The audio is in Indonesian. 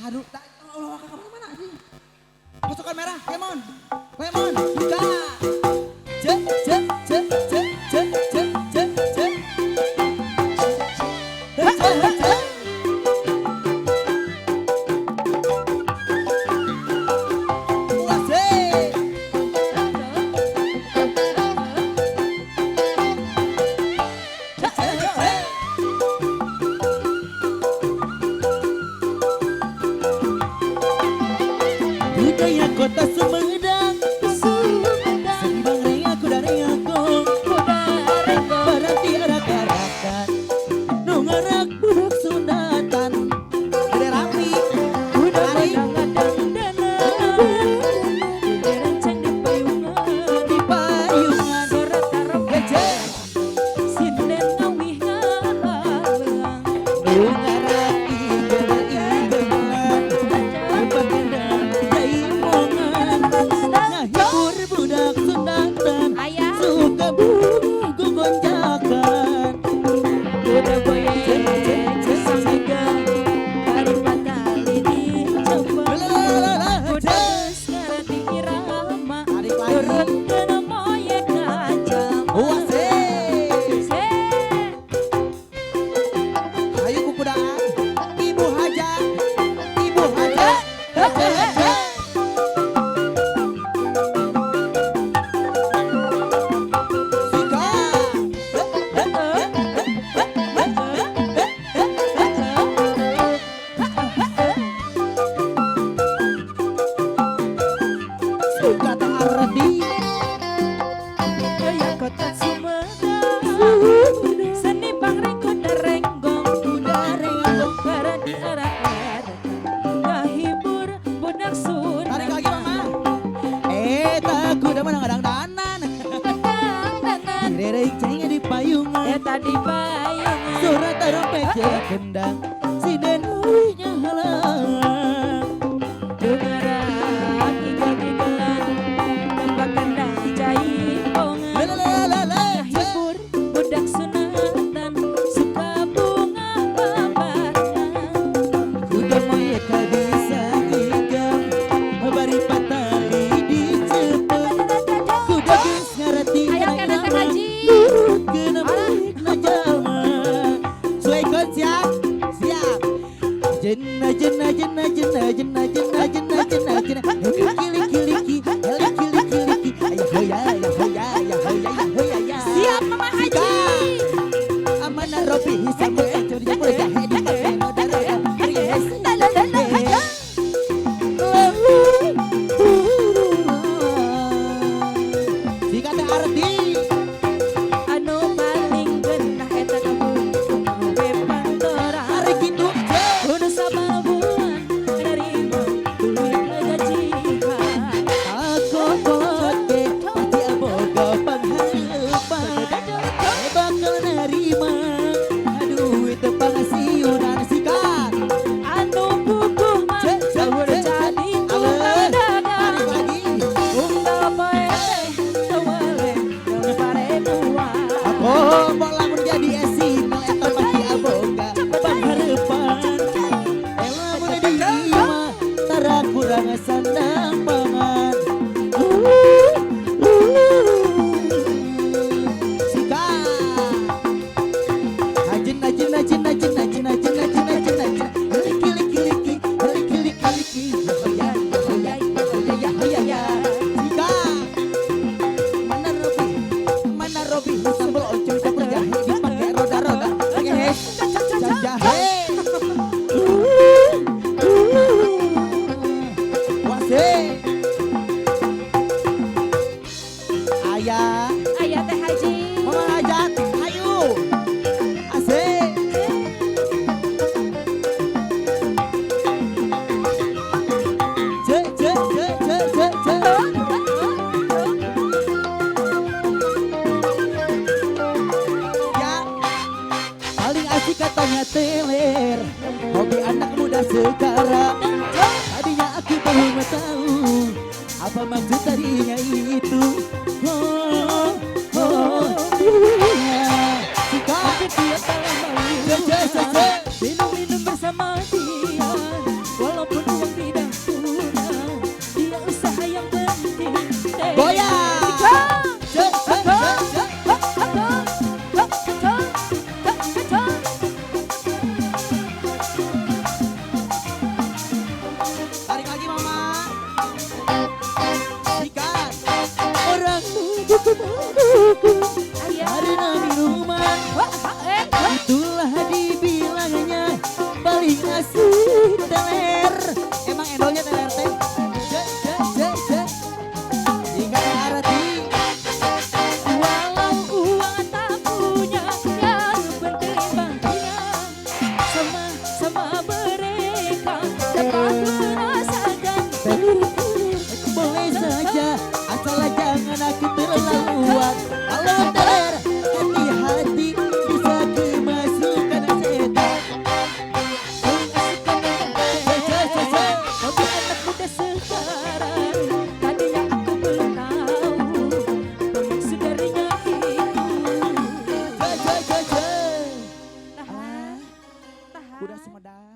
Aduh, Allah kemana sih? Pasukan merah, Lemon, Lemon, buka. Cek, cek, cek, cek, cek, cek, cek, cek. Cek, cek, cek. Budaya kota Sumedang, seniman aku dari aku, berarti ada karakan, nungarak budak sunatan, gede rapi, hari di payungan, gece, sinden ngawih ngalang, nungarak igeungan, berpakaian ngahibur budak sunatan, suka buku gonjakan. Udah goyang sesigang baru kali dicoba. Udah sekarang diirama turun kena moyek ngajam. Ayo kukudaan, ibu hajat, ibu hajat. Suka tak ardi, Gaya kota Sumedang, seni pangreng kuda renggong, barang di arah ngahibur budak tarik sunatan. lagi mama. Tak kuda menang-adang danan. Derek cengnya di payungan, Tadi payungan surat taropek jerak kendang, sinden uihnya halang. dengaran igel-igelan tempat kendang jaipongan. Lalalala, Hibur budak sunatan suka bunga babakan. kuda moyek bisa ngigam, bari patali dicepet. Kuda geus ngareti Ayo kena teh haji. nurut kena baik na jalma. Suekon siap, siap. Jenna jenna jenna jenna jenna jenna jenna jenna jenna. Liki liki liki, liki liki liki. Ayo hoya, ayo hoya, ayo hoya, ayo hoya ya. Siap Mama Haji. Amana Robi sama Ecor yang boleh jahe di kafe modal. Yes. Jika tak arti, Anu paling genah eta kamu bepantora. hari gitu. Kudu sababuan nerima duit gajian. Aku kote pasti aboga pengharapan. Bakal nerima duit pengasiunan sikat. Anu bubuh mah sahur jadi tulang dagang. Tarik lagi. Unggal poe teh tewale paremuan. Aku mau lamun jadi esin eta pasti aboga pengharapan. Lamun nerima tara kurang sandang pangan. Sikat. Ajin ajin ajin ajin ajin ajin ajin ajin ajin. Liki liki liki, liki liki liki. Hoya hoya hoya ya hoya ya. Sikat. Mana Robi sambal oncom campur jahe dipakai roda-roda. Pakai hes. Jahe. Wasih. Ayah, Ayah teh Haji. Mama hajat, ayo. Asik. Cek, cek, cek, cek, cek, cek. Ya, paling asik katanya teler. Hobi anak muda sekarang. Tadinya aku tahu apa maksud tadinya itu. Oh, oh, Tapi dia tak mau minum bersama dia. Walaupun iya. Karena minuman itulah dibilangnya paling asik teler. Emang endolnya teler teh. Jika arti Walau uang tak punya, yang penting bahagia. Sama-sama mereka dapat merasakan. boleh saja, asal jangan aku terlaluan. Kalau teler, hati-hati bisa kemasukan setan. Hobi anak muda sekarang, tadinya aku belum tahu maksud darinya itu. Tahan, tahan. Udah Sumedang.